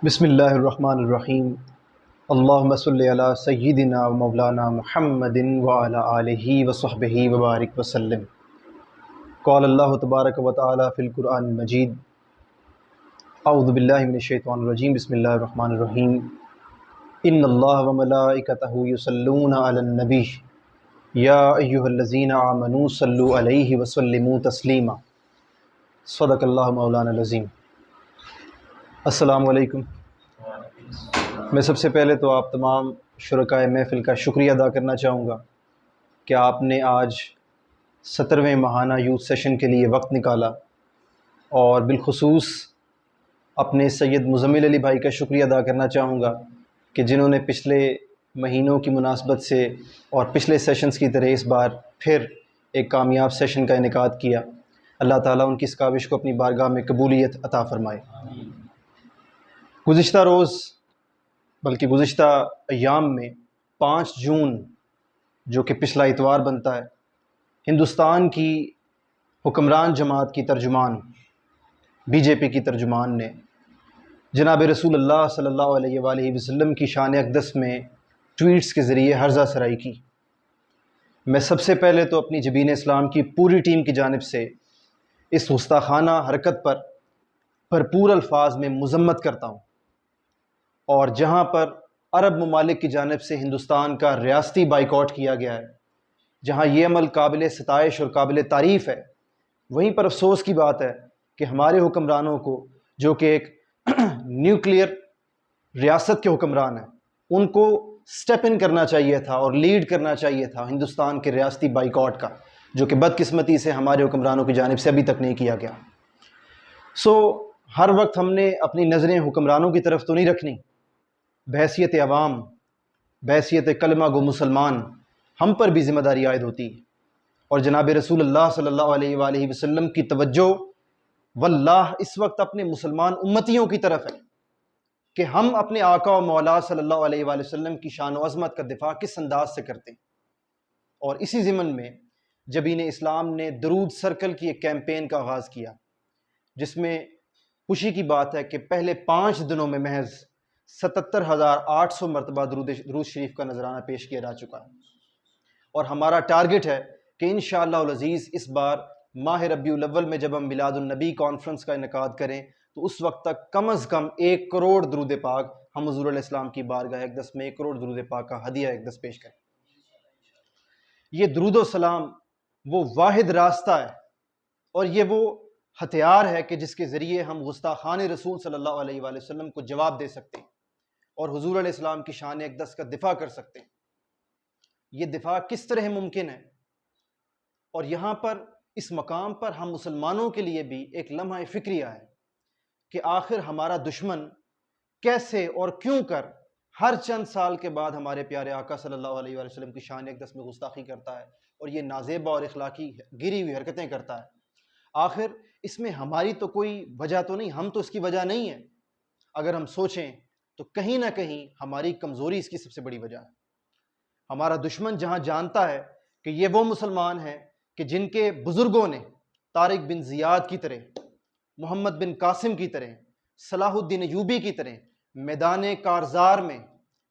بسم اللہ الرحمن الرحیم۔ اللہم صلی علی سیدنا و مولانا محمد وعلی آلہ وصحبہ وبارک وسلم۔ قال اللہ تبارک و تعالی فی القرآن المجید، اعوذ باللہ من الشیطان الرجیم، بسم اللہ الرحمن الرحیم۔ ان اللہ و ملائکتہ یصلون علی النبی یا ایہا الذین آمنوا صلوا علیہ وسلموا تسلیما۔ صدق اللہ مولانا العظیم۔ السلام علیکم۔ میں سب سے پہلے تو آپ تمام شرکائے محفل کا شکریہ ادا کرنا چاہوں گا کہ آپ نے آج 17ویں ماہانہ یوتھ سیشن کے لیے وقت نکالا، اور بالخصوص اپنے سید مزمل علی بھائی کا شکریہ ادا کرنا چاہوں گا کہ جنہوں نے پچھلے مہینوں کی مناسبت سے اور پچھلے سیشنز کی طرح اس بار پھر ایک کامیاب سیشن کا انعقاد کیا۔ اللہ تعالیٰ ان کی اس کاوش کو اپنی بارگاہ میں قبولیت عطا فرمائے۔ گزشتہ روز بلکہ گزشتہ ایام میں 5 جون جو کہ پچھلا اتوار بنتا ہے، ہندوستان کی حکمران جماعت کی ترجمان بی جے پی کی ترجمان نے جناب رسول اللہ صلی اللہ علیہ وآلہ وسلم کی شان اقدس میں ٹویٹس کے ذریعے ہرزہ سرائی کی۔ میں سب سے پہلے تو اپنی جبین اسلام کی پوری ٹیم کی جانب سے اس گستاخانہ حرکت پر بھرپور الفاظ میں مذمت کرتا ہوں، اور جہاں پر عرب ممالک کی جانب سے ہندوستان کا ریاستی بائیکاٹ کیا گیا ہے، جہاں یہ عمل قابل ستائش اور قابل تعریف ہے، وہیں پر افسوس کی بات ہے کہ ہمارے حکمرانوں کو، جو کہ ایک نیوکلیئر ریاست کے حکمران ہیں، ان کو سٹیپ ان کرنا چاہیے تھا اور لیڈ کرنا چاہیے تھا ہندوستان کے ریاستی بائیکاٹ کا، جو کہ بدقسمتی سے ہمارے حکمرانوں کی جانب سے ابھی تک نہیں کیا گیا۔ ہر وقت ہم نے اپنی نظریں حکمرانوں کی طرف تو نہیں رکھنی، بحیثیت عوام، بحیثیت کلمہ گو مسلمان ہم پر بھی ذمہ داری عائد ہوتی ہے، اور جناب رسول اللہ صلی اللہ علیہ وآلہ وسلم کی توجہ واللہ اس وقت اپنے مسلمان امتیوں کی طرف ہے کہ ہم اپنے آقا و مولا صلی اللہ علیہ وآلہ وسلم کی شان و عظمت کا دفاع کس انداز سے کرتے ہیں۔ اور اسی ضمن میں جبین اسلام نے درود سرکل کی ایک کیمپین کا آغاز کیا، جس میں خوشی کی بات ہے کہ پہلے 5 دنوں میں محض 77,800 مرتبہ درود شریف کا نذرانہ پیش کیا جا چکا ہے، اور ہمارا ٹارگٹ ہے کہ انشاءاللہ العزیز اس بار ماہ ربیع الاول میں جب ہم میلاد النبی کانفرنس کا انعقاد کریں تو اس وقت تک کم از کم 1 کروڑ درود پاک ہم حضور علیہ السلام کی بارگاہ اقدس میں 1 کروڑ درود پاک کا ہدیہ اقدس پیش کریں۔ یہ درود و سلام وہ واحد راستہ ہے اور یہ وہ ہتھیار ہے کہ جس کے ذریعے ہم گستاخان رسول صلی اللہ علیہ وآلہ وسلم کو جواب دے سکتے ہیں اور حضور علیہ السلام کی شان اقدس کا دفاع کر سکتے ہیں۔ یہ دفاع کس طرح ممکن ہے؟ اور یہاں پر اس مقام پر ہم مسلمانوں کے لیے بھی ایک لمحہ فکریہ ہے کہ آخر ہمارا دشمن کیسے اور کیوں کر ہر چند سال کے بعد ہمارے پیارے آقا صلی اللہ علیہ وآلہ وسلم کی شان اقدس میں گستاخی کرتا ہے اور یہ نازیبا اور اخلاقی گری ہوئی حرکتیں کرتا ہے۔ آخر اس میں ہماری تو کوئی وجہ تو نہیں، ہم تو اس کی وجہ نہیں ہے۔ اگر ہم سوچیں تو کہیں نہ کہیں ہماری کمزوری اس کی سب سے بڑی وجہ ہے۔ ہمارا دشمن جہاں جانتا ہے کہ یہ وہ مسلمان ہیں کہ جن کے بزرگوں نے طارق بن زیاد کی طرح، محمد بن قاسم کی طرح، صلاح الدین ایوبی کی طرح میدان کارزار میں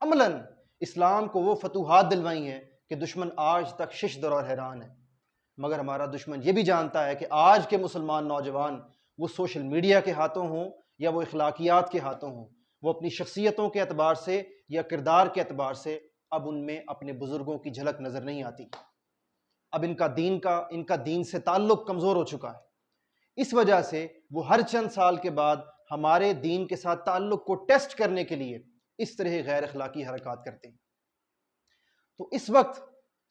عملاً اسلام کو وہ فتوحات دلوائی ہیں کہ دشمن آج تک ششدر اور حیران ہے۔ مگر ہمارا دشمن یہ بھی جانتا ہے کہ آج کے مسلمان نوجوان، وہ سوشل میڈیا کے ہاتھوں ہوں یا وہ اخلاقیات کے ہاتھوں ہوں، وہ اپنی شخصیتوں کے اعتبار سے یا کردار کے اعتبار سے اب ان میں اپنے بزرگوں کی جھلک نظر نہیں آتی۔ اب ان کا دین سے تعلق کمزور ہو چکا ہے۔ اس وجہ سے وہ ہر چند سال کے بعد ہمارے دین کے ساتھ تعلق کو ٹیسٹ کرنے کے لیے اس طرح غیر اخلاقی حرکات کرتے ہیں۔ تو اس وقت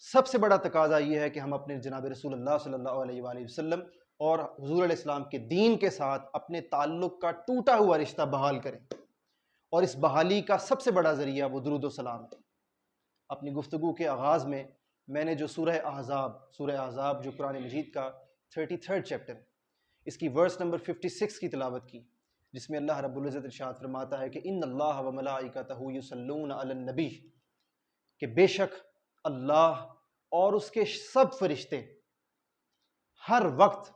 سب سے بڑا تقاضا یہ ہے کہ ہم اپنے جناب رسول اللہ صلی اللہ علیہ وآلہ وسلم اور حضور علیہ السلام کے دین کے ساتھ اپنے تعلق کا ٹوٹا ہوا رشتہ بحال کریں، اور اس بحالی کا سب سے بڑا ذریعہ وہ درود و سلام ہے۔ اپنی گفتگو کے آغاز میں نے جو سورہ احزاب جو قرآن مجید کا 33rd چیپٹر، اس کی ورس نمبر 56 کی تلاوت کی، جس میں اللہ رب العزت ارشاد فرماتا ہے کہ ان اللہ و ملائکتہ یصلون علی النبی، کہ بے شک اللہ اور اس کے سب فرشتے ہر وقت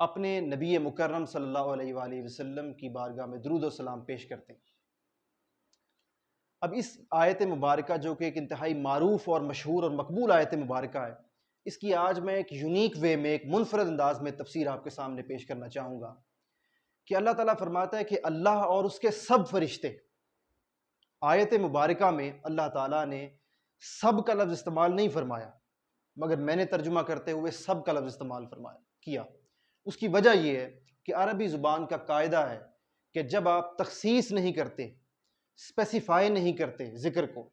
اپنے نبی مکرم صلی اللہ علیہ وآلہ وسلم کی بارگاہ میں درود و سلام پیش کرتے ہیں۔ اب اس آیت مبارکہ جو کہ ایک انتہائی معروف اور مشہور اور مقبول آیت مبارکہ ہے، اس کی آج میں ایک یونیک وے میں، ایک منفرد انداز میں تفسیر آپ کے سامنے پیش کرنا چاہوں گا کہ اللہ تعالیٰ فرماتا ہے کہ اللہ اور اس کے سب فرشتے، آیت مبارکہ میں اللہ تعالیٰ نے سب کا لفظ استعمال نہیں فرمایا، مگر میں نے ترجمہ کرتے ہوئے سب کا لفظ استعمال کیا۔ اس کی وجہ یہ ہے کہ عربی زبان کا قاعدہ ہے کہ جب آپ تخصیص نہیں کرتے، اسپیسیفائی نہیں کرتے، ذکر کو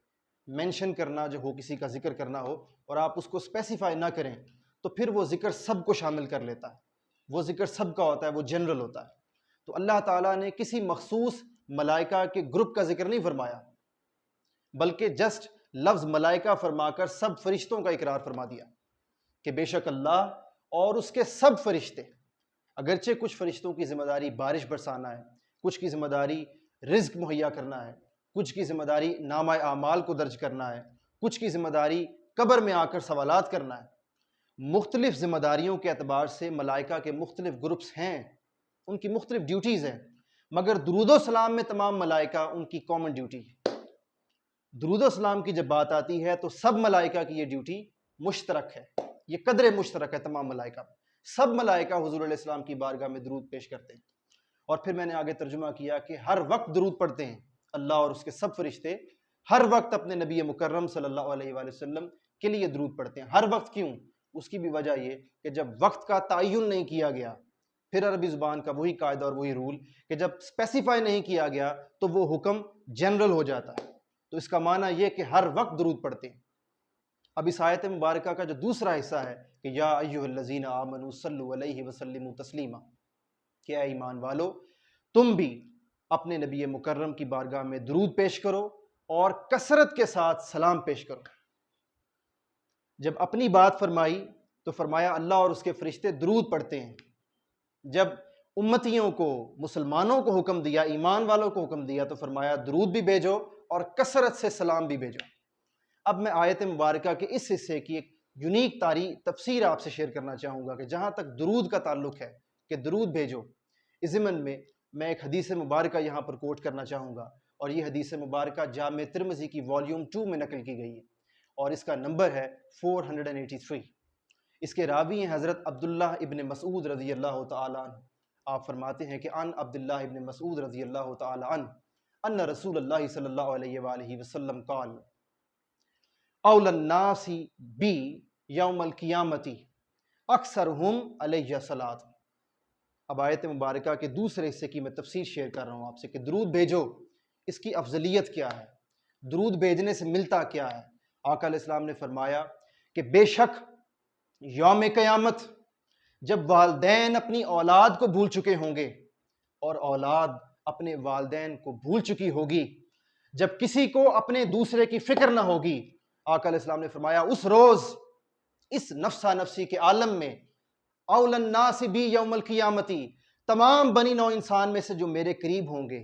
مینشن کرنا جو ہو، کسی کا ذکر کرنا ہو اور آپ اس کو اسپیسیفائی نہ کریں، تو پھر وہ ذکر سب کو شامل کر لیتا ہے، وہ ذکر سب کا ہوتا ہے، وہ جنرل ہوتا ہے۔ تو اللہ تعالیٰ نے کسی مخصوص ملائکہ کے گروپ کا ذکر نہیں فرمایا، بلکہ جسٹ لفظ ملائکہ فرما کر سب فرشتوں کا اقرار فرما دیا کہ بے شک اللہ اور اس کے سب فرشتے، اگرچہ کچھ فرشتوں کی ذمہ داری بارش برسانا ہے، کچھ کی ذمہ داری رزق مہیا کرنا ہے، کچھ کی ذمہ داری نامہ اعمال کو درج کرنا ہے، کچھ کی ذمہ داری قبر میں آ کر سوالات کرنا ہے، مختلف ذمہ داریوں کے اعتبار سے ملائکہ کے مختلف گروپس ہیں، ان کی مختلف ڈیوٹیز ہیں، مگر درود و سلام میں تمام ملائکہ ان کی کامن ڈیوٹی ہے۔ درود و سلام کی جب بات آتی ہے تو سب ملائکہ کی یہ ڈیوٹی مشترک ہے، یہ قدر مشترک ہے تمام ملائکہ میں۔ سب ملائکہ حضور علیہ السلام کی بارگاہ میں درود پیش کرتے ہیں، اور پھر میں نے آگے ترجمہ کیا کہ ہر وقت درود پڑھتے ہیں اللہ اور اس کے سب فرشتے، ہر وقت اپنے نبی مکرم صلی اللہ علیہ وآلہ وسلم کے لیے درود پڑھتے ہیں۔ ہر وقت کیوں؟ اس کی بھی وجہ یہ کہ جب وقت کا تعین نہیں کیا گیا، پھر عربی زبان کا وہی قاعدہ اور وہی رول کہ جب اسپیسیفائی نہیں کیا گیا تو وہ حکم جنرل ہو جاتا ہے، تو اس کا معنی یہ کہ ہر وقت درود پڑھتے ہیں۔ اب اس آیت مبارکہ کا جو دوسرا حصہ ہے کہ یا ایھا الذین آمنوا صلوا علیہ وسلموا تسلیما، کہ اے ایمان والو تم بھی اپنے نبی مکرم کی بارگاہ میں درود پیش کرو اور کثرت کے ساتھ سلام پیش کرو۔ جب اپنی بات فرمائی تو فرمایا اللہ اور اس کے فرشتے درود پڑھتے ہیں۔ جب امتیوں کو، مسلمانوں کو حکم دیا، ایمان والوں کو حکم دیا، تو فرمایا درود بھی بھیجو اور کثرت سے سلام بھی بھیجو۔ اب میں آیت مبارکہ کے اس حصے کی ایک یونیک تفسیر آپ سے شیئر کرنا چاہوں گا کہ جہاں تک درود کا تعلق ہے کہ درود بھیجو، اس ضمن میں ایک حدیث مبارکہ یہاں پر کوٹ کرنا چاہوں گا، اور یہ حدیث مبارکہ جامع ترمذی کی والیوم 2 میں نقل کی گئی ہے، اور اس کا نمبر ہے 483۔ اس کے راوی ہیں حضرت عبداللہ ابن مسعود رضی اللہ تعالیٰ عنہ۔ آپ فرماتے ہیں کہ ان عبداللہ ابن مسعود رضی اللہ تعالیٰ عنہ ان رسول اللہ صلی اللہ علیہ وآلہ وسلم قال اول الناس بی یوم القیامت اکثرہم علیہ الصلاۃ۔ اب آیت مبارکہ کے دوسرے حصے کی میں تفسیر شیئر کر رہا ہوں آپ سے کہ درود بھیجو، اس کی افضلیت کیا ہے، درود بھیجنے سے ملتا کیا ہے۔ آقا علیہ السلام نے فرمایا کہ بے شک یوم قیامت جب والدین اپنی اولاد کو بھول چکے ہوں گے اور اولاد اپنے والدین کو بھول چکی ہوگی، جب کسی کو اپنے دوسرے کی فکر نہ ہوگی، آقا علیہ السلام نے فرمایا اس روز، اس نفسا نفسی کے عالم میں، اول الناس بی یوم القیامتی، تمام بنی نوع انسان میں سے جو میرے قریب ہوں گے،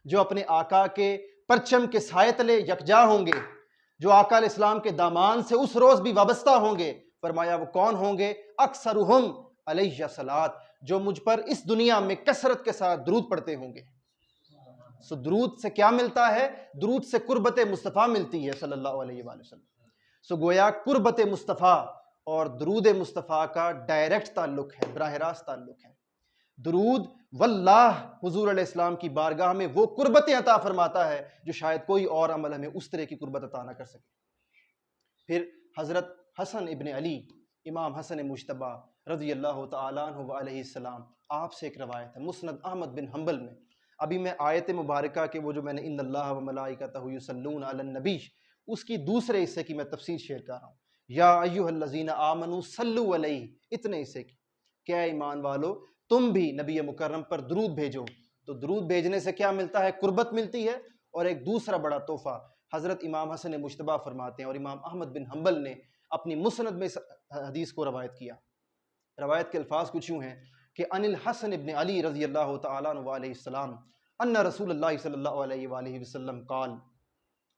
جو اپنے آقا کے پرچم کے سائے تلے یکجا ہوں گے، جو آقا علیہ السلام کے دامان سے اس روز بھی وابستہ ہوں گے، فرمایا وہ کون ہوں گے؟ اکثرہم علیہ الصلاۃ، جو مجھ پر اس دنیا میں کثرت کے ساتھ درود پڑھتے ہوں گے۔ سو درود سے کیا ملتا ہے؟ درود سے قربت مصطفیٰ ملتی ہے صلی اللہ علیہ وآلہ وسلم۔ سو گویا قربت مصطفیٰ اور درود مصطفیٰ کا ڈائریکٹ تعلق ہے، براہ راست تعلق ہے۔ درود واللہ حضور علیہ السلام کی بارگاہ میں وہ قربت عطا فرماتا ہے جو شاید کوئی اور عمل ہمیں اس طرح کی قربت عطا نہ کر سکے۔ پھر حضرت حسن ابن علی، امام حسن مجتبیٰ رضی اللہ تعالیٰ عنہ علیہ السلام، آپ سے ایک روایت ہے مسند احمد بن حنبل میں۔ ابھی میں آیت مبارکہ کے وہ جو میں نے ان اللہ و ملائکتہ یصلون علی النبی، اس کی دوسرے حصے کی میں تفسیر شیئر کر رہا ہوں، یا ایھا الذین آمنوا صلوا علیہ، اتنے حصے کی کہ اے ایمان والو تم بھی نبی مکرم پر درود بھیجو۔ تو درود بھیجنے سے کیا ملتا ہے؟ قربت ملتی ہے، اور ایک دوسرا بڑا تحفہ حضرت امام حسن مجتبیٰ فرماتے ہیں، اور امام احمد بن حنبل نے اپنی مسند میں اس حدیث کو روایت کیا۔ روایت کے الفاظ کچھ یوں ہیں کہ ان الحسن ابن علی رضی اللہ تعالیٰ عنہ علیہ السلام ان رسول اللہ صلی اللہ علیہ وآلہ وسلم قال،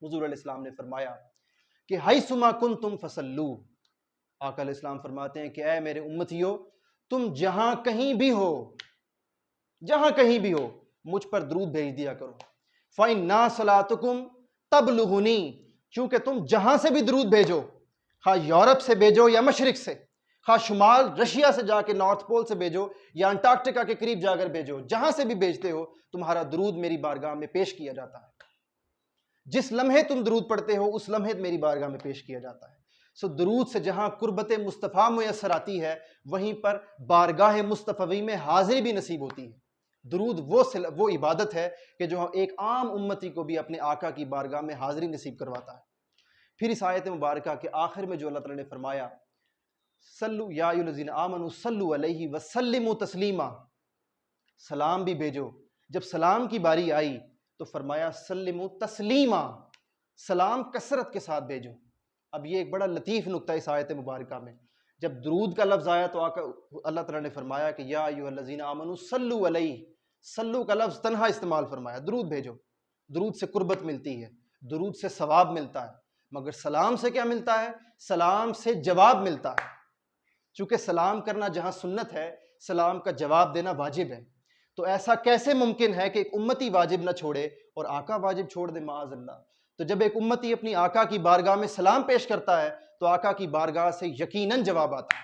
حضور علیہ السلام نے فرمایا کہ حیثما کنتم فصلو، آقا علیہ السلام فرماتے ہیں کہ اے میرے امتیو، تم جہاں کہیں بھی ہو، جہاں کہیں بھی ہو، مجھ پر درود بھیج دیا کرو۔ فَإِنَّا صَلَاتُكُمْ تبلغنی، چونکہ تم جہاں سے بھی درود بھیجو، خواہ یورپ سے بھیجو یا مشرق سے، خواہ شمال رشیا سے جا کے نارتھ پول سے بھیجو یا انٹارکٹیکا کے قریب جا کر بھیجو، جہاں سے بھی بھیجتے ہو تمہارا درود میری بارگاہ میں پیش کیا جاتا ہے۔ جس لمحے تم درود پڑھتے ہو اس لمحے میری بارگاہ میں پیش کیا جاتا ہے۔ سو درود سے جہاں قربت مصطفیٰ میسر آتی ہے، وہیں پر بارگاہ مصطفی میں حاضری بھی نصیب ہوتی ہے۔ درود وہ عبادت ہے کہ جو ایک عام امتی کو بھی اپنے آقا کی بارگاہ میں حاضری نصیب کرواتا ہے۔ پھر اس آیت مبارکہ کے آخر میں جو اللہ تعالیٰ نے فرمایا، صلو یا ایھا الذین آمنوا صلوا علیہ وسلموا تسلیما، سلام بھی بھیجو۔ جب سلام کی باری آئی تو فرمایا سلموا تسلیما، سلام کثرت کے ساتھ بھیجو۔ اب یہ ایک بڑا لطیف نکتہ اس آیت مبارکہ میں، جب درود کا لفظ آیا تو اللہ تعالیٰ نے فرمایا کہ یا ایھا الذین آمنوا صلوا علیہ، صلو کا لفظ تنہا استعمال فرمایا، درود بھیجو۔ درود سے قربت ملتی ہے، درود سے ثواب ملتا ہے، مگر سلام سے کیا ملتا ہے؟ سلام سے جواب ملتا ہے۔ چونکہ سلام کرنا جہاں سنت ہے، سلام کا جواب دینا واجب ہے۔ تو ایسا کیسے ممکن ہے کہ ایک امتی واجب نہ چھوڑے اور آقا واجب چھوڑ دے؟ معاذ اللہ۔ تو جب ایک امتی اپنی آقا کی بارگاہ میں سلام پیش کرتا ہے تو آقا کی بارگاہ سے یقیناً جواب آتا ہے۔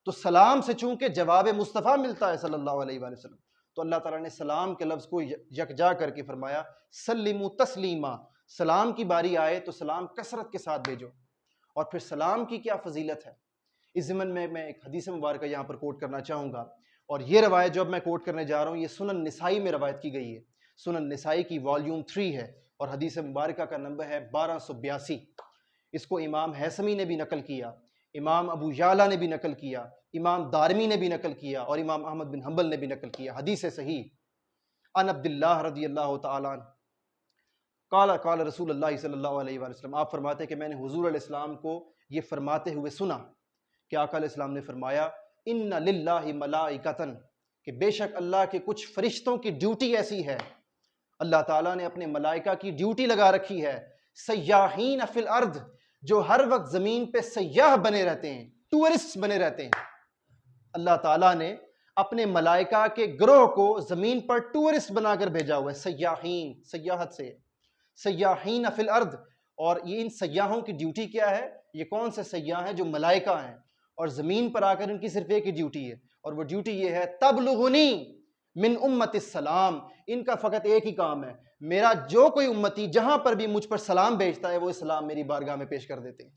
تو سلام سے چونکہ جواب مصطفیٰ ملتا ہے صلی اللہ علیہ وآلہ وسلم، تو اللہ تعالیٰ نے سلام کے لفظ کو یکجا کر کے فرمایا سلموا تسلیما، سلام کی باری آئے تو سلام کثرت کے ساتھ بھیجو۔ اور پھر سلام کی کیا فضیلت ہے، اس ضمن میں ایک حدیث مبارکہ یہاں پر کوٹ کرنا چاہوں گا، اور یہ روایت جو اب میں کوٹ کرنے جا رہا ہوں یہ سنن نسائی میں روایت کی گئی ہے۔ سنن نسائی کی والیوم 3 ہے اور حدیث مبارکہ کا نمبر ہے 1282۔ اس کو امام حیثمی نے بھی نقل کیا، امام ابو یعلا نے بھی نقل کیا، امام دارمی نے بھی نقل کیا اور امام احمد بن حنبل نے بھی نقل کیا، حدیث صحیح۔ عن عبداللہ رضی اللہ تعالیٰ عنہ قال قال رسول اللہ صلی اللہ علیہ وآلہ وسلم، آپ فرماتے ہیں کہ میں نے حضور علیہ السلام کو یہ فرماتے ہوئے سنا کہ آقا علیہ السلام نے فرمایا ان للہ ملائکۃ، کہ بے شک اللہ کے کچھ فرشتوں کی ڈیوٹی ایسی ہے، اللہ تعالیٰ نے اپنے ملائکہ کی ڈیوٹی لگا رکھی ہے، سیاحین فی الارض، جو ہر وقت زمین پہ سیاح بنے رہتے ہیں، ٹورسٹ بنے رہتے ہیں۔ اللہ تعالیٰ نے اپنے ملائکہ کے گروہ کو زمین پر ٹورسٹ بنا کر بھیجا ہوا ہے، سیاحین، سیاحت سے، سیاحین فی الارض۔ اور یہ ان سیاحوں کی ڈیوٹی کیا ہے؟ یہ کون سے سیاح ہیں؟ جو ملائکہ ہیں، اور زمین پر آ کر ان کی صرف ایک ہی ڈیوٹی ہے، اور وہ ڈیوٹی یہ ہے تبلغنی من امت السلام، ان کا فقط ایک ہی کام ہے، میرا جو کوئی امتی جہاں پر بھی مجھ پر سلام بھیجتا ہے وہ سلام میری بارگاہ میں پیش کر دیتے ہیں۔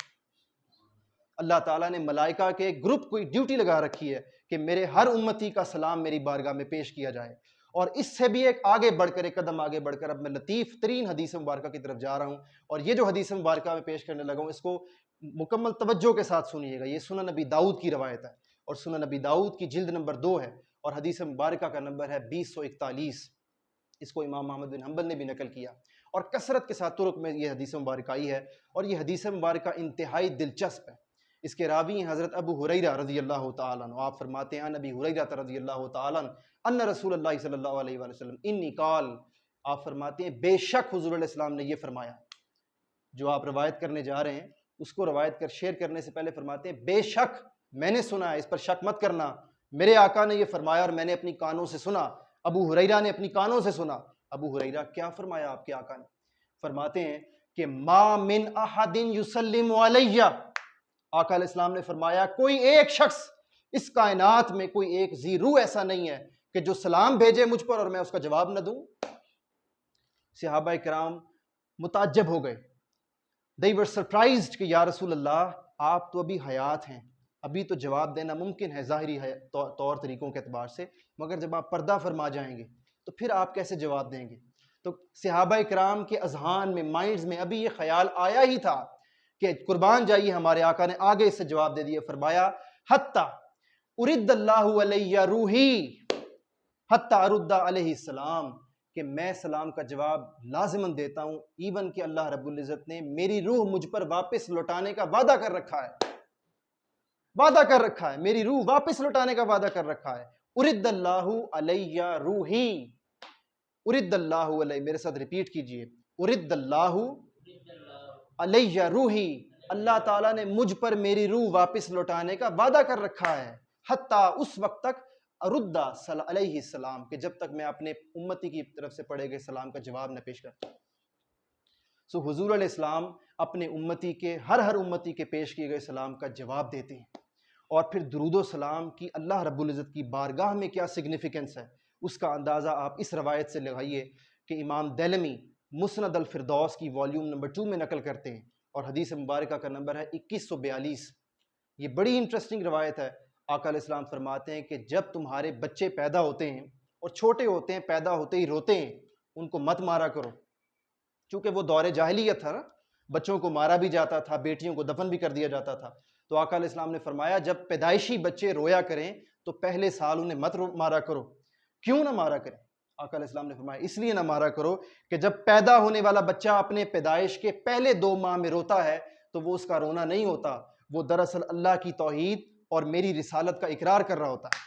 اللہ تعالیٰ نے ملائکہ کے ایک گروپ کو ڈیوٹی لگا رکھی ہے کہ میرے ہر امتی کا سلام میری بارگاہ میں پیش کیا جائے۔ اور اس سے بھی ایک آگے بڑھ کر، ایک قدم آگے بڑھ کر اب میں لطیف ترین حدیث مبارکہ کی طرف جا رہا ہوں، اور یہ جو حدیث مبارکہ میں پیش کرنے لگا ہوں اس کو مکمل توجہ کے ساتھ سنیے گا۔ یہ سنن نبی داؤد کی روایت ہے، اور سنن نبی داؤد کی جلد نمبر 2 ہے، اور حدیث مبارکہ کا نمبر ہے 2041۔ اس کو امام احمد بن حنبل نے بھی نقل کیا، اور کثرت کے ساتھ طرق میں یہ حدیث مبارکہ آئی ہے، اور یہ حدیث مبارکہ انتہائی دلچسپ ہے۔ اس کے راوی ہیں حضرت ابو ہریرہ رضی اللہ تعالیٰ عنہ، آپ فرماتے ہیں نبی ہریرہ رضی اللہ تعالیٰ عنہ ان رسول اللہ صلی اللہ علیہ وآلہ وسلم انی قال، آپ فرماتے ہیں بے شک حضور علیہ السلام نے یہ فرمایا۔ جو آپ روایت کرنے جا رہے ہیں اس کو روایت کر شیئر کرنے سے پہلے فرماتے ہیں بے شک میں نے سنا ہے، اس پر شک مت کرنا، میرے آقا نے یہ فرمایا اور میں نے اپنی کانوں سے سنا۔ ابو ہریرہ نے اپنی کانوں سے سنا۔ ابو ہریرہ کیا فرمایا آپ کے آقا نے؟ فرماتے ہیں کہ ما من احد یسلم علیہ، آقا علیہ السلام نے فرمایا کوئی ایک شخص اس کائنات میں، کوئی ایک ذی روح ایسا نہیں ہے کہ جو سلام بھیجے مجھ پر اور میں اس کا جواب نہ دوں۔ صحابہ کرام متعجب ہو گئے، they were surprised کہ یا رسول اللہ آپ تو ابھی حیات ہیں، ابھی تو جواب دینا ممکن ہے ظاہری طور طریقوں کے اعتبار سے، مگر جب آپ پردہ فرما جائیں گے تو پھر آپ کیسے جواب دیں گے؟ تو صحابہ کرام کے اذہان میں، مائنڈز میں ابھی یہ خیال آیا ہی تھا کہ قربان جائیے ہمارے آقا نے آگے اس سے جواب دے دیا، فرمایا حتی ارد اللہ علیہ روحی حتی ارد علیہ السلام، کہ میں سلام کا جواب لازماً دیتا ہوں، ایون کہ اللہ رب العزت نے میری روح مجھ پر واپس لوٹانے کا وعدہ کر رکھا ہے، وعدہ کر رکھا ہے، میری روح واپس لوٹانے کا وعدہ کر رکھا ہے۔ ارد اللہ علیہ روحی، ارد اللہ علیہ، میرے ساتھ ریپیٹ کیجئے، ارد اللہ علیہ روحی، اللہ تعالیٰ نے مجھ پر میری روح واپس لوٹانے کا وعدہ کر رکھا ہے، حتیٰ اس وقت تک اردہ علیہ السلام، کہ جب تک میں اپنے امتی کی طرف سے پڑھے گئے سلام کا جواب نہ پیش کرتا۔ سو حضور علیہ السلام اپنے امتی کے ہر امتی کے پیش کیے گئے سلام کا جواب دیتے ہیں، اور پھر درود و سلام کی اللہ رب العزت کی بارگاہ میں کیا سگنیفیکنس ہے اس کا اندازہ آپ اس روایت سے لگائیے کہ امام دیلمی مسند الفردوس کی والیوم نمبر 2 میں نقل کرتے ہیں، اور حدیث مبارکہ کا نمبر ہے 2142۔ یہ بڑی انٹرسٹنگ روایت ہے۔ آقا علیہ السلام فرماتے ہیں کہ جب تمہارے بچے پیدا ہوتے ہیں اور چھوٹے ہوتے ہیں، پیدا ہوتے ہی روتے ہیں، ان کو مت مارا کرو، چونکہ وہ دور جاہلیت تھا نا، بچوں کو مارا بھی جاتا تھا، بیٹیوں کو دفن بھی کر دیا جاتا تھا۔ تو آقا علیہ السلام نے فرمایا جب پیدائشی بچے رویا کریں تو پہلے سال انہیں مت مارا کرو۔ کیوں نہ مارا کریں؟ آقا علیہ السلام نے فرمایا اس لیے نہ مارا کرو کہ جب پیدا ہونے والا بچہ اپنے پیدائش کے پہلے 2 ماہ میں روتا ہے تو وہ اس کا رونا نہیں ہوتا، وہ دراصل اللہ کی توحید اور میری رسالت کا اقرار کر رہا ہوتا ہے۔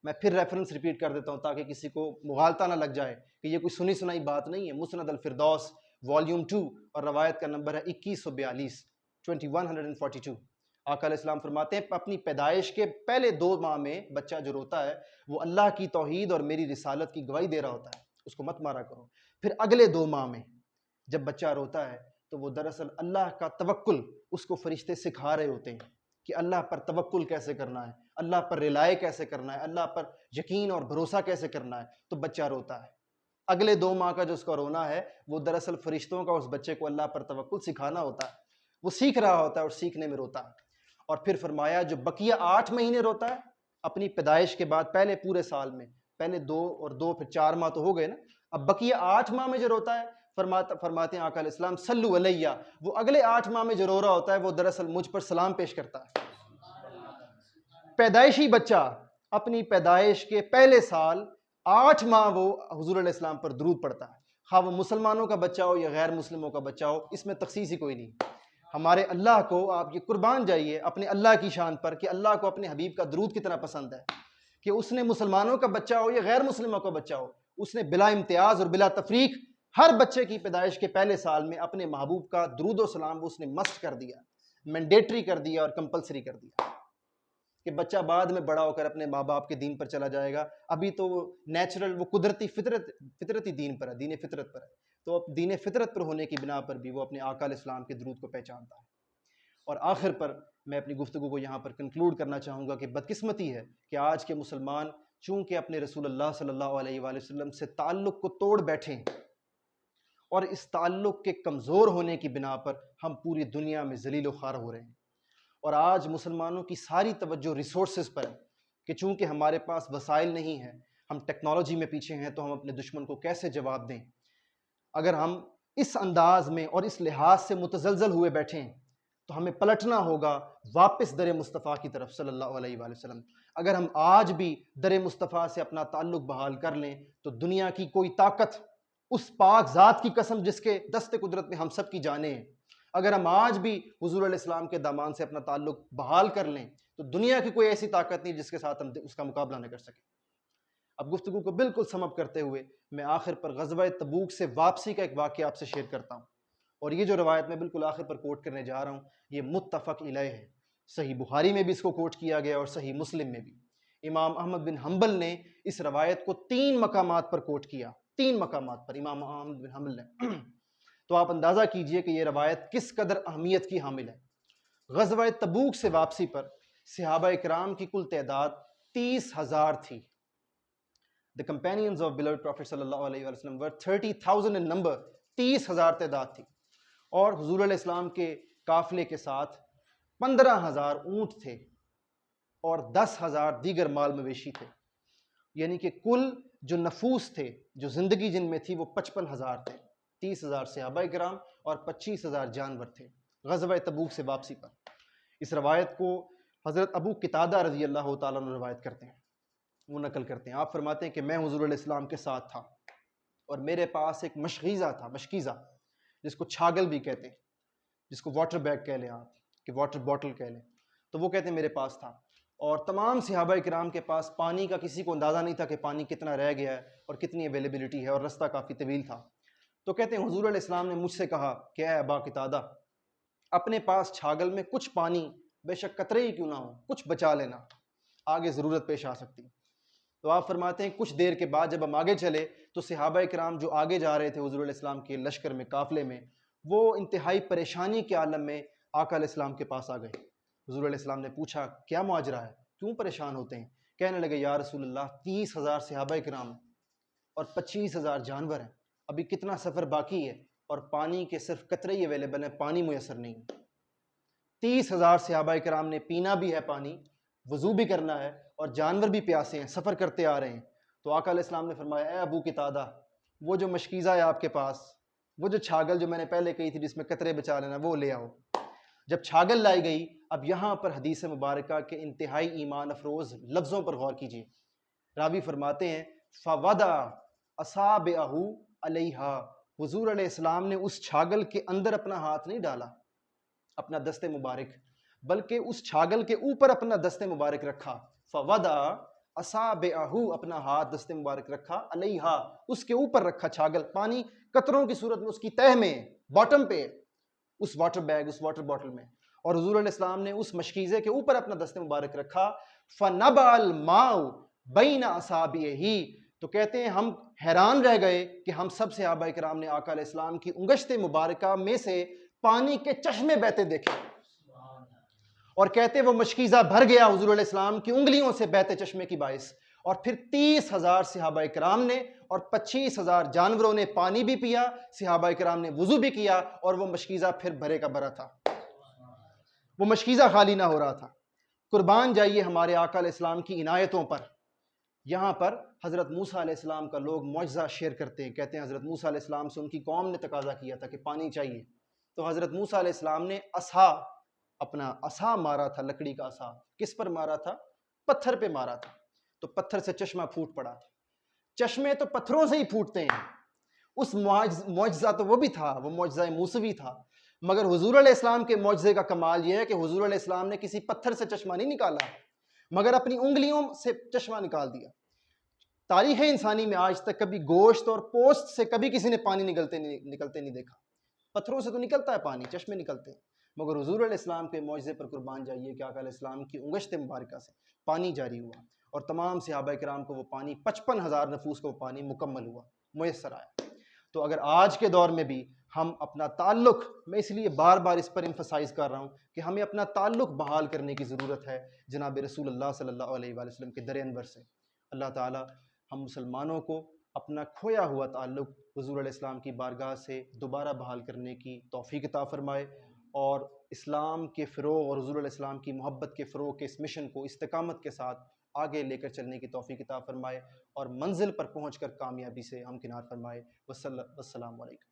میں پھر ریفرنس ریپیٹ کر دیتا ہوں تاکہ کسی کو مغالطہ نہ لگ جائے کہ یہ کوئی سنی سنائی بات نہیں ہے۔ مسند الفردوس والیوم 2 اور روایت کا نمبر ہے 2142، 2142۔ آقا علیہ السلام فرماتے ہیں اپنی پیدائش کے پہلے 2 ماہ میں بچہ جو روتا ہے وہ اللہ کی توحید اور میری رسالت کی گواہی دے رہا ہوتا ہے، اس کو مت مارا کرو۔ پھر اگلے 2 ماہ میں جب بچہ روتا ہے تو وہ دراصل اللہ کا توکل اس کو فرشتے سکھا رہے ہوتے ہیں کہ اللہ پر توکل کیسے کرنا ہے، اللہ پر ریلائے کیسے کرنا ہے، اللہ پر یقین اور بھروسہ کیسے کرنا ہے، تو بچہ روتا ہے۔ اگلے 2 ماہ کا جو اس کا رونا ہے وہ دراصل فرشتوں کا اس بچے کو اللہ پر توکل سکھانا ہوتا ہے، وہ سیکھ رہا ہوتا ہے اور سیکھنے میں روتا ہے۔ اور پھر فرمایا جو بقیہ 8 مہینے روتا ہے اپنی پیدائش کے بعد پہلے پورے سال میں، پہلے 2 اور 2 پھر 4 ماہ تو ہو گئے نا، اب بقیہ 8 ماہ میں جو روتا ہے فرماتے ہیں آقا علیہ السلام صلو علیہ، وہ اگلے 8 ماہ میں جو رو رہا ہوتا ہے وہ دراصل مجھ پر سلام پیش کرتا ہے۔ پیدائشی بچہ اپنی پیدائش کے پہلے سال 8 ماہ وہ حضور علیہ السلام پر درود پڑتا ہے، خواہ وہ مسلمانوں کا بچہ ہو یا غیر مسلموں کا بچہ ہو، اس میں تخصیص ہی کوئی نہیں۔ ہمارے اللہ کو آپ یہ قربان جائیے اپنے اللہ کی شان پر کہ اللہ کو اپنے حبیب کا درود کتنا پسند ہے کہ اس نے مسلمانوں کا بچہ ہو یا غیر مسلموں کا بچہ ہو، اس نے بلا امتیاز اور بلا تفریق ہر بچے کی پیدائش کے پہلے سال میں اپنے محبوب کا درود و سلام اس نے مسٹ کر دیا، مینڈیٹری کر دیا اور کمپلسری کر دیا کہ بچہ بعد میں بڑا ہو کر اپنے ماں باپ کے دین پر چلا جائے گا، ابھی تو وہ نیچرل، وہ قدرتی فطرتی دین پر ہے، دین فطرت پر ہے، تو اب دین فطرت پر ہونے کی بنا پر بھی وہ اپنے آقا علیہ السلام کے درود کو پہچانتا ہے۔ اور آخر پر میں اپنی گفتگو کو یہاں پر کنکلوڈ کرنا چاہوں گا کہ بدقسمتی ہے کہ آج کے مسلمان چونکہ اپنے رسول اللہ صلی اللہ علیہ وآلہ وسلم سے تعلق کو توڑ بیٹھے ہیں، اور اس تعلق کے کمزور ہونے کی بنا پر ہم پوری دنیا میں ذلیل و خوار ہو رہے ہیں، اور آج مسلمانوں کی ساری توجہ ریسورسز پر ہے کہ چونکہ ہمارے پاس وسائل نہیں ہیں، ہم ٹیکنالوجی میں پیچھے ہیں، تو ہم اپنے دشمن کو کیسے جواب دیں۔ اگر ہم اس انداز میں اور اس لحاظ سے متزلزل ہوئے بیٹھے ہیں تو ہمیں پلٹنا ہوگا واپس در مصطفیٰ کی طرف صلی اللہ علیہ وآلہ وسلم۔ اگر ہم آج بھی در مصطفیٰ سے اپنا تعلق بحال کر لیں تو دنیا کی کوئی طاقت، اس پاک ذات کی قسم جس کے دست قدرت میں ہم سب کی جانیں ہیں، اگر ہم آج بھی حضور علیہ السلام کے دامان سے اپنا تعلق بحال کر لیں تو دنیا کی کوئی ایسی طاقت نہیں جس کے ساتھ ہم اس کا مقابلہ نہ کر سکیں۔ اب گفتگو کو بالکل سم اپ کرتے ہوئے میں آخر پر غزوہ تبوک سے واپسی کا ایک واقعہ آپ سے شیئر کرتا ہوں، اور یہ جو روایت میں بالکل آخر پر کوٹ کرنے جا رہا ہوں یہ متفق علیہ ہے، صحیح بخاری میں بھی اس کو کوٹ کیا گیا اور صحیح مسلم میں بھی۔ امام احمد بن حنبل نے اس روایت کو 3 مقامات پر کوٹ کیا، 3 مقامات پر امام احمد بن حنبل نے تو آپ اندازہ کیجئے کہ یہ روایت کس قدر اہمیت کی حامل ہے۔ غزوہ تبوک سے واپسی پر صحابہ اکرام کی کل تعداد 30,000 تھی۔ The companions of beloved Prophet صلی اللہ علیہ وسلم were 30,000 in number، 30,000 تعداد تھی، اور حضور علیہ السلام کے قافلے کے ساتھ 15,000 اونٹ تھے اور 10,000 دیگر مال مویشی تھے، یعنی کہ کل جو نفوس تھے، جو زندگی جن میں تھی، وہ 55,000 تھے۔ 30,000 صحابہ کرام اور 25,000 جانور تھے غزوہ تبوک سے واپسی پر۔ اس روایت کو حضرت ابو قتادہ رضی اللہ تعالیٰ عنہ روایت کرتے ہیں، وہ نقل کرتے ہیں، آپ فرماتے ہیں کہ میں حضور علیہ السلام کے ساتھ تھا اور میرے پاس ایک مشغیزہ تھا، مشکیزہ جس کو چھاگل بھی کہتے ہیں، جس کو واٹر بیگ کہہ لیں آپ، کہ واٹر بوٹل کہہ لیں، تو وہ کہتے ہیں میرے پاس تھا، اور تمام صحابہ کرام کے پاس پانی کا کسی کو اندازہ نہیں تھا کہ پانی کتنا رہ گیا ہے اور کتنی اویلیبلٹی ہے، اور رستہ کافی طویل تھا۔ تو کہتے ہیں حضور علیہ السلام نے مجھ سے کہا کہ اے ابا قتادہ، اپنے پاس چھاگل میں کچھ پانی، بے شک قطرے ہی کیوں نہ ہو، کچھ بچا لینا، آگے ضرورت پیش آ سکتی۔ تو آپ فرماتے ہیں کچھ دیر کے بعد جب ہم آگے چلے تو صحابہ کرام جو آگے جا رہے تھے حضور علیہ السلام کے لشکر میں، قافلے میں، وہ انتہائی پریشانی کے عالم میں آقا علیہ السلام کے پاس آ گئے۔ حضور علیہ السلام نے پوچھا کیا ماجرا ہے، کیوں پریشان ہوتے ہیں؟ کہنے لگے یا رسول اللہ 30,000 صحابہ کرام اور 25,000 جانور ہیں، ابھی کتنا سفر باقی ہے اور پانی کے صرف قطرے ہی اویلیبل ہیں، پانی میسر نہیں۔ 30,000 صحابہ کرام نے پینا بھی ہے پانی، وضو بھی کرنا ہے، اور جانور بھی پیاسے ہیں، سفر کرتے آ رہے ہیں۔ تو آقا علیہ السلام نے فرمایا اے ابو قتادہ، وہ جو مشکیزہ ہے آپ کے پاس، وہ جو چھاگل جو میں نے پہلے کہی تھی جس میں قطرے بچا لینا، وہ لے آؤ۔ جب چھاگل لائی گئی، اب یہاں پر حدیث مبارکہ کے انتہائی ایمان افروز لفظوں پر غور کیجیے۔ راوی فرماتے ہیں فَوَضَعَ أَصَابِعَهُ عَلَيْهَا، حضور علیہ السلام نے اس چھاگل کے اندر اپنا ہاتھ نہیں ڈالا، اپنا دست مبارک، بلکہ اس چھاگل کے اوپر اپنا دست مبارک رکھا۔ فَوَضَعَ أَصَابِعَهُ، اپنا ہاتھ دست مبارک رکھا، عَلَيْهَا، اس کے اوپر رکھا چھاگل، پانی قطروں کی صورت میں اس کی تہہ میں، باٹم پہ، اس واٹر بیگ، اس واٹر باٹل میں، اور حضور علیہ السلام نے اس مشکیزے کے اوپر اپنا دست مبارک رکھا۔ فَنَبَعَ الْمَاءُ بَيْنَ أَصَابِعِهِ، تو کہتے ہیں ہم حیران رہ گئے کہ ہم سب صحابہ کرام نے آقا علیہ السلام کی انگشت مبارکہ میں سے پانی کے چشمے بہتے دیکھے، اور کہتے وہ مشکیزہ بھر گیا حضور علیہ السلام کی انگلیوں سے بہتے چشمے کی باعث، اور پھر 30,000 صحابہ کرام نے اور 25,000 جانوروں نے پانی بھی پیا، صحابہ کرام نے وضو بھی کیا، اور وہ مشکیزہ پھر بھرے کا بھرا تھا، وہ مشکیزہ خالی نہ ہو رہا تھا۔ قربان جائیے ہمارے آقا علیہ السلام کی عنایتوں پر۔ یہاں پر حضرت موسیٰ علیہ السلام کا لوگ معجزہ شیئر کرتے ہیں، کہتے ہیں حضرت موسیٰ علیہ السلام سے ان کی قوم نے تقاضا کیا تھا کہ پانی چاہیے، تو حضرت موسیٰ علیہ السلام نے عصا، اپنا عصا مارا تھا، لکڑی کا عصا، کس پر مارا تھا؟ پتھر پہ مارا تھا، تو پتھر سے چشمہ پھوٹ پڑا تھا۔ چشمے تو پتھروں سے ہی پھوٹتے ہیں، اس معجزہ تو وہ بھی تھا، وہ معجزہ موسوی تھا، مگر حضور علیہ السلام کے معجزے کا کمال یہ ہے کہ حضور علیہ السلام نے کسی پتھر سے چشمہ نہیں نکالا، مگر اپنی انگلیوں سے چشمہ نکال دیا۔ تاریخ انسانی میں آج تک کبھی گوشت اور پوست سے کبھی کسی نے پانی نکلتے نہیں دیکھا، پتھروں سے تو نکلتا ہے پانی، چشمے نکلتے ہیں، مگر حضور علیہ السلام کے معجزے پر قربان جائیے کہ آقا علیہ السلام کی انگشت مبارکہ سے پانی جاری ہوا، اور تمام صحابہ کرام کو وہ پانی، 55,000 نفوس کو وہ پانی مکمل ہوا، میسر آیا۔ تو اگر آج کے دور میں بھی ہم اپنا تعلق، میں اس لیے بار بار اس پر ایمفسائز کر رہا ہوں کہ ہمیں اپنا تعلق بحال کرنے کی ضرورت ہے جناب رسول اللہ صلی اللہ علیہ وآلہ وسلم کے در انور سے۔ اللہ تعالی ہم مسلمانوں کو اپنا کھویا ہوا تعلق حضور علیہ السلام کی بارگاہ سے دوبارہ بحال کرنے کی توفیق عطا فرمائے، اور اسلام کے فروغ اور حضور علیہ السلام کی محبت کے فروغ کے اس مشن کو استقامت کے ساتھ آگے لے کر چلنے کی توفیق عطا فرمائے، اور منزل پر پہنچ کر کامیابی سے ہمکنار فرمائے۔ والسلام علیکم۔